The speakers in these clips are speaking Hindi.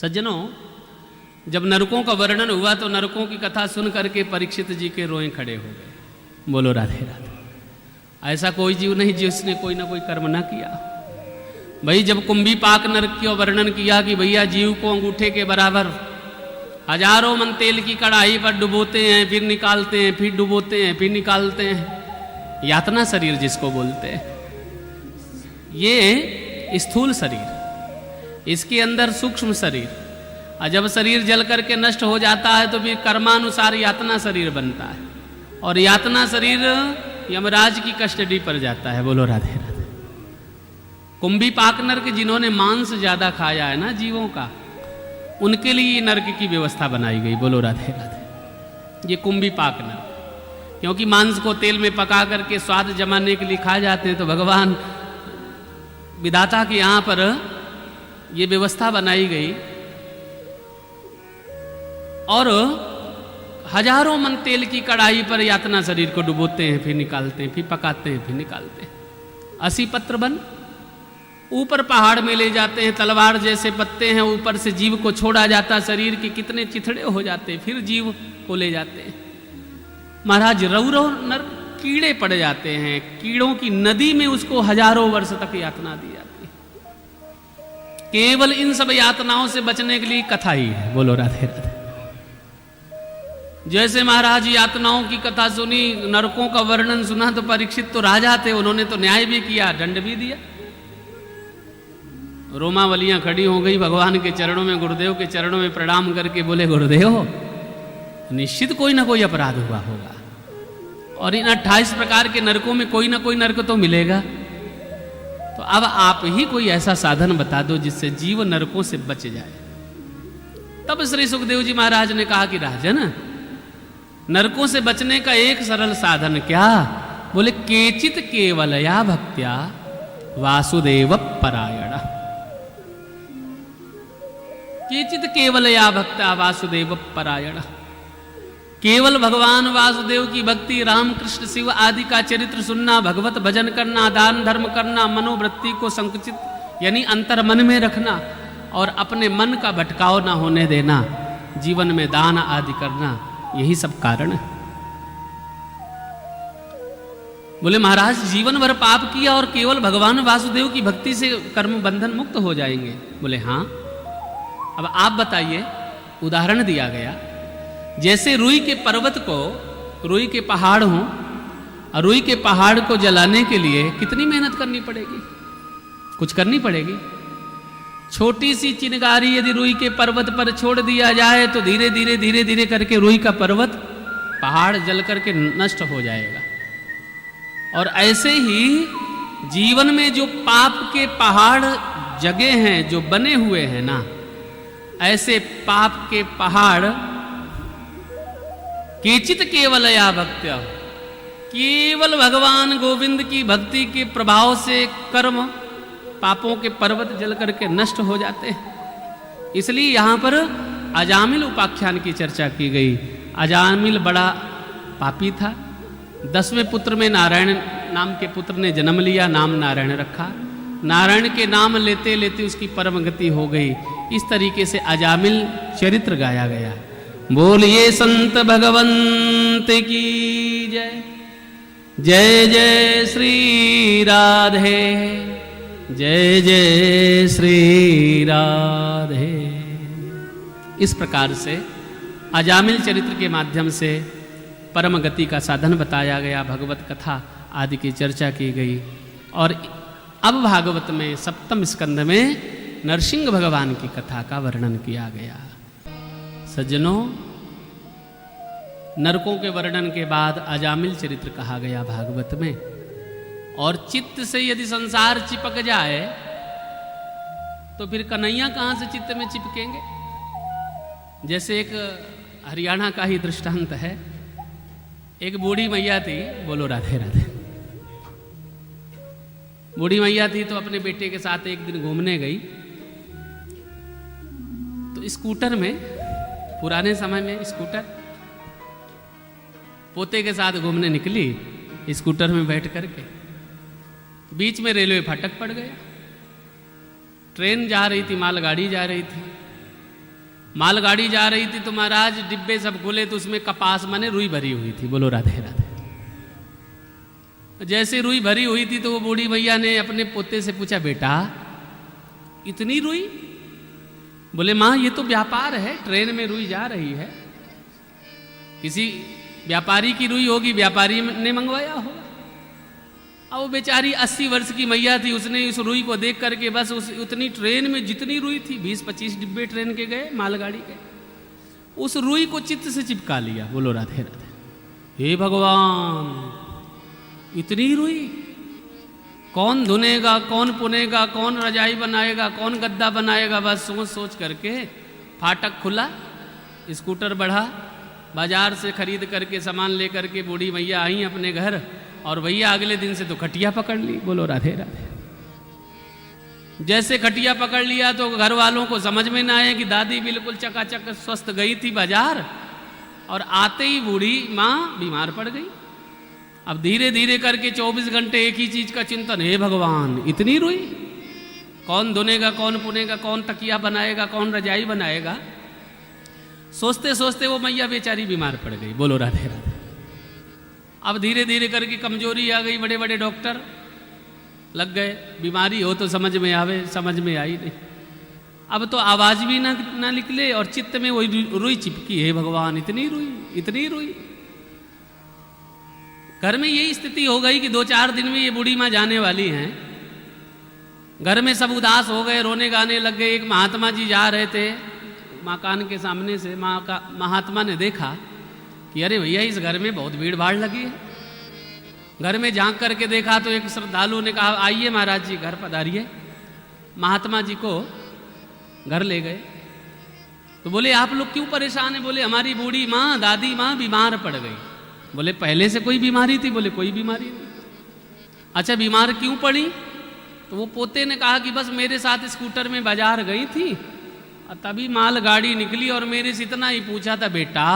सज्जनों, जब नरकों का वर्णन हुआ तो नरकों की कथा सुन करके परीक्षित जी के रोए खड़े हो गए। बोलो राधे राधे। ऐसा कोई जीव नहीं जिसने कोई ना कोई कर्म ना किया। भाई जब कुंभी पाक नरक का वर्णन किया कि भैया जीव को अंगूठे के बराबर हजारों मन तेल की कढ़ाई पर डुबोते हैं, फिर निकालते हैं, फिर डुबोते हैं, फिर निकालते हैं, यातना शरीर जिसको बोलते हैं, ये स्थूल शरीर, इसके अंदर सूक्ष्म शरीर, और जब शरीर जल करके नष्ट हो जाता है तो फिर कर्मानुसार यातना शरीर बनता है, और यातना शरीर यमराज की कस्टडी पर जाता है। बोलो राधे राधे। कुंभी पाक नरक जिन्होंने मांस ज्यादा खाया है ना जीवों का, उनके लिए नरक की व्यवस्था बनाई गई। बोलो राधे राधे। ये कुंभी पाक नरक, क्योंकि मांस को तेल में पका करके स्वाद जमाने के लिए खा जाते हैं, तो भगवान विधाता के यहां पर ये व्यवस्था बनाई गई, और हजारों मन तेल की कढ़ाई पर यातना शरीर को डुबोते हैं, फिर निकालते हैं, फिर पकाते हैं, फिर निकालते हैं। 80 पत्र बन ऊपर पहाड़ में ले जाते हैं, तलवार जैसे पत्ते हैं, ऊपर से जीव को छोड़ा जाता, शरीर के कितने चिथड़े हो जाते हैं, फिर जीव को ले जाते हैं। महाराज रौरव नर कीड़े पड़ जाते हैं, कीड़ों की नदी में उसको हजारों वर्ष तक यातना दी जाती है। केवल इन सब यातनाओं से बचने के लिए कथा ही है। बोलो राधे राधे। जैसे महाराज यातनाओं की कथा सुनी, नरकों का वर्णन सुना, तो परीक्षित तो राजा थे, उन्होंने तो न्याय भी किया, दंड भी दिया। रोमावलियां खड़ी हो गई भगवान के चरणों में, गुरुदेव के चरणों में प्रणाम करके बोले, गुरुदेव निश्चित कोई ना कोई अपराध हुआ होगा, और इन 28 प्रकार के नरकों में कोई ना कोई नरक तो मिलेगा, तो अब आप ही कोई ऐसा साधन बता दो जिससे जीव नरकों से बच जाए। तब श्री सुखदेव जी महाराज ने कहा कि राजन, नरकों से बचने का एक सरल साधन क्या? बोले केचित केवलया भक्त्या वासुदेव परायण। केचित केवलया भक्त्या वासुदेव परायण। केवल भगवान वासुदेव की भक्ति, राम कृष्ण शिव आदि का चरित्र सुनना, भगवत भजन करना, दान धर्म करना, मनोवृत्ति को संकुचित यानी अंतर मन में रखना, और अपने मन का भटकाव ना होने देना, जीवन में दान आदि करना, यही सब कारण है। बोले महाराज जीवन भर पाप किया और केवल भगवान वासुदेव की भक्ति से कर्म बंधन मुक्त हो जाएंगे? बोले हाँ। अब आप बताइए। उदाहरण दिया गया, जैसे रुई के पर्वत को, रुई के पहाड़ हों, और रुई के पहाड़ को जलाने के लिए कितनी मेहनत करनी पड़ेगी? कुछ करनी पड़ेगी। छोटी सी चिनगारी यदि रुई के पर्वत पर छोड़ दिया जाए तो धीरे धीरे धीरे धीरे करके रुई का पर्वत, पहाड़ जल करके नष्ट हो जाएगा। और ऐसे ही जीवन में जो पाप के पहाड़ जगे हैं, जो बने हुए हैं ना, ऐसे पाप के पहाड़ केचित केवलया भक्त्या, केवल भगवान गोविंद की भक्ति के प्रभाव से कर्म पापों के पर्वत जल करके नष्ट हो जाते हैं। इसलिए यहां पर अजामिल उपाख्यान की चर्चा की गई। अजामिल बड़ा पापी था। 10वें पुत्र में नारायण नाम के पुत्र ने जन्म लिया, नाम नारायण रखा। नारायण के नाम लेते लेते उसकी परम गति हो गई। इस तरीके से अजामिल चरित्र गाया गया। बोलिए संत भगवंत की जय। जय जय श्री राधे, जय जय श्री राधे। इस प्रकार से अजामिल चरित्र के माध्यम से परम गति का साधन बताया गया, भगवत कथा आदि की चर्चा की गई। और अब भागवत में 7वें स्कंध में नरसिंह भगवान की कथा का वर्णन किया गया। सज्जनों, नरकों के वर्णन के बाद अजामिल चरित्र कहा गया भागवत में। और चित्त से यदि संसार चिपक जाए तो फिर कन्हैया कहां से चित्त में चिपकेंगे? जैसे एक हरियाणा का ही दृष्टांत है। एक बूढ़ी मैया थी, बोलो राधे राधे। बूढ़ी मैया थी तो अपने बेटे के साथ एक दिन घूमने गई, तो स्कूटर में, पुराने समय में स्कूटर, पोते के साथ घूमने निकली स्कूटर में बैठ करके। बीच में रेलवे फाटक पड़ गया। ट्रेन जा रही थी, मालगाड़ी जा रही थी। मालगाड़ी जा रही थी तो महाराज डिब्बे सब खुले तो उसमें कपास माने रुई भरी हुई थी। बोलो राधे राधे। जैसे रुई भरी हुई थी तो वो बूढ़ी भैया ने अपने पोते से पूछा, बेटा इतनी रुई? बोले माँ ये तो व्यापार है, ट्रेन में रुई जा रही है, किसी व्यापारी की रुई होगी, व्यापारी ने मंगवाया होगा। अब वो बेचारी 80 वर्ष की मैया थी, उसने उस रुई को देख करके बस उतनी ट्रेन में जितनी रुई थी, 20-25 डिब्बे ट्रेन के गए, मालगाड़ी के, उस रुई को चित्त से चिपका लिया। बोलो राधे राधे। हे भगवान इतनी रुई, कौन धुनेगा, कौन पुनेगा, कौन रजाई बनाएगा, कौन गद्दा बनाएगा? बस सोच सोच करके फाटक खुला, स्कूटर बढ़ा, बाजार से खरीद करके सामान लेकर के बूढ़ी मैया आई अपने घर, और भैया अगले दिन से तो खटिया पकड़ ली। बोलो राधे राधे। जैसे खटिया पकड़ लिया तो घर वालों को समझ में ना आया कि दादी बिल्कुल चकाचक स्वस्थ गई थी बाजार, और आते ही बूढ़ी माँ बीमार पड़ गई। अब धीरे धीरे करके 24 घंटे एक ही चीज का चिंतन, हे भगवान इतनी रुई, कौन धुनेगा, कौन पुनेगा, कौन तकिया बनाएगा, कौन रजाई बनाएगा? सोचते सोचते वो मैया बेचारी बीमार पड़ गई। बोलो राधे राधे। अब धीरे धीरे करके कमजोरी आ गई, बड़े बड़े डॉक्टर लग गए, बीमारी हो तो समझ में आवे, समझ में आई नहीं। अब तो आवाज भी ना निकले और चित्त में वही रुई चिपकी, हे भगवान इतनी रुई, इतनी रुई। घर में यही स्थिति हो गई कि 2-4 दिन में ये बूढ़ी माँ जाने वाली हैं। घर में सब उदास हो गए, रोने गाने लग गए। एक महात्मा जी जा रहे थे मकान के सामने से, महात्मा ने देखा कि अरे भैया इस घर में बहुत भीड़ भाड़ लगी है। घर में झांक करके देखा तो एक श्रद्धालु ने कहा, आइए महाराज जी घर पधारिए। महात्मा जी को घर ले गए तो बोले आप लोग क्यों परेशान हैं? बोले हमारी बूढ़ी माँ, दादी माँ बीमार पड़ गई। बोले पहले से कोई बीमारी थी? बोले कोई बीमारी नहीं। अच्छा बीमार क्यों पड़ी? तो वो पोते ने कहा कि बस मेरे साथ स्कूटर में बाजार गई थी और तभी मालगाड़ी निकली और मेरे से इतना ही पूछा था, बेटा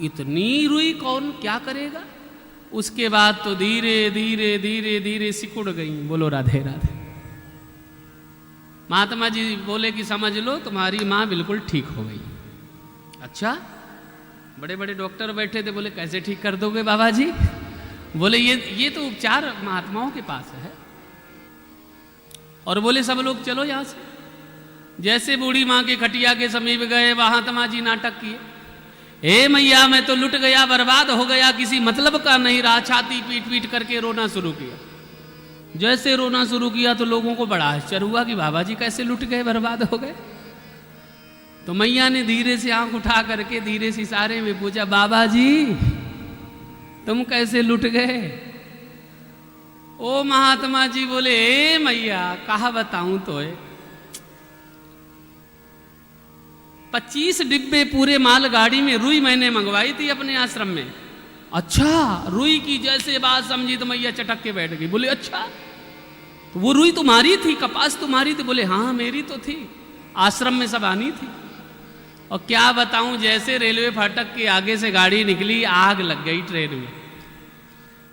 इतनी रुई कौन क्या करेगा? उसके बाद तो धीरे धीरे धीरे धीरे सिकुड़ गई। बोलो राधे राधे। महात्मा जी बोले कि समझ लो तुम्हारी माँ बिल्कुल ठीक हो गई। अच्छा, बड़े बड़े डॉक्टर बैठे थे, बोले कैसे ठीक कर दोगे बाबा जी? बोले ये तो उपचार महात्माओं के पास है। और बोले सब लोग चलो यहां से। जैसे बूढ़ी माँ के खटिया के समीप गए, महात्मा जी नाटक किए, हे मैया मैं तो लुट गया, बर्बाद हो गया, किसी मतलब का नहीं रहा। छाती पीट पीट करके रोना शुरू किया। जैसे रोना शुरू किया तो लोगों को बड़ा आश्चर्य हुआ कि बाबा जी कैसे लुट गए, बर्बाद हो गए। तो मैया ने धीरे से आंख उठा करके धीरे से इशारे में पूछा, बाबा जी तुम कैसे लुट गए? ओ महात्मा जी बोले, ए मैया कहा बताऊं तो 25 डिब्बे पूरे मालगाड़ी में रुई मैंने मंगवाई थी अपने आश्रम में। अच्छा, रुई की जैसे बात समझी तो मैया चटक के बैठ गई। बोले अच्छा तो वो रुई तुम्हारी थी, कपास तुम्हारी थी? बोले हाँ मेरी तो थी, आश्रम में सब आनी थी। और क्या बताऊं, जैसे रेलवे फाटक के आगे से गाड़ी निकली आग लग गई ट्रेन में,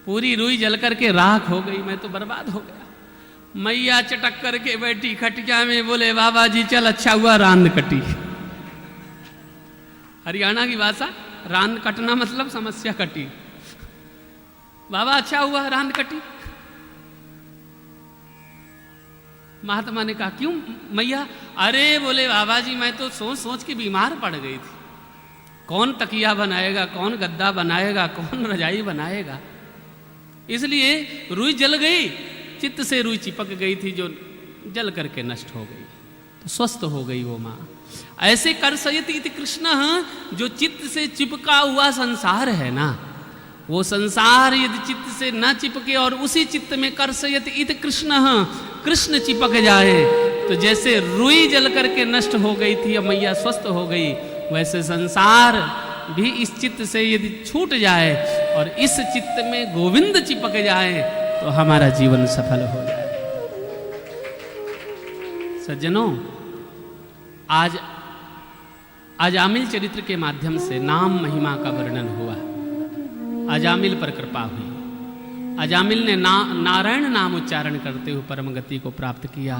पूरी रुई जल करके राख हो गई, मैं तो बर्बाद हो गया। मैया चटक करके बैठी खटिया में। बोले बाबा जी चल अच्छा हुआ रांद कटी। हरियाणा की भाषा रांद कटना मतलब समस्या कटी। बाबा अच्छा हुआ रांद कटी। महात्मा ने कहा क्यों मैया? अरे बोले बाबा जी मैं तो सोच सोच के बीमार पड़ गई थी, कौन तकिया बनाएगा, कौन गद्दा बनाएगा, कौन रजाई बनाएगा, इसलिए रुई जल गई, चित्त से रुई चिपक गई थी जो जल करके नष्ट हो गई, तो स्वस्थ हो गई वो माँ। ऐसे कर्षयति इति कृष्ण, जो चित्त से चिपका हुआ संसार है ना, वो संसार यदि चित्त से न चिपके और उसी चित्त में कर्षयति इति कृष्ण, कृष्ण चिपक जाए, तो जैसे रुई जल करके नष्ट हो गई थी अब मैया स्वस्थ हो गई, वैसे संसार भी इस चित्त से यदि छूट जाए और इस चित्त में गोविंद चिपक जाए तो हमारा जीवन सफल हो जाए। सज्जनों, आज अजामिल चरित्र के माध्यम से नाम महिमा का वर्णन हुआ। अजामिल पर कृपा हुई। अजामिल ने नारायण नाम उच्चारण करते हुए परम गति को प्राप्त किया।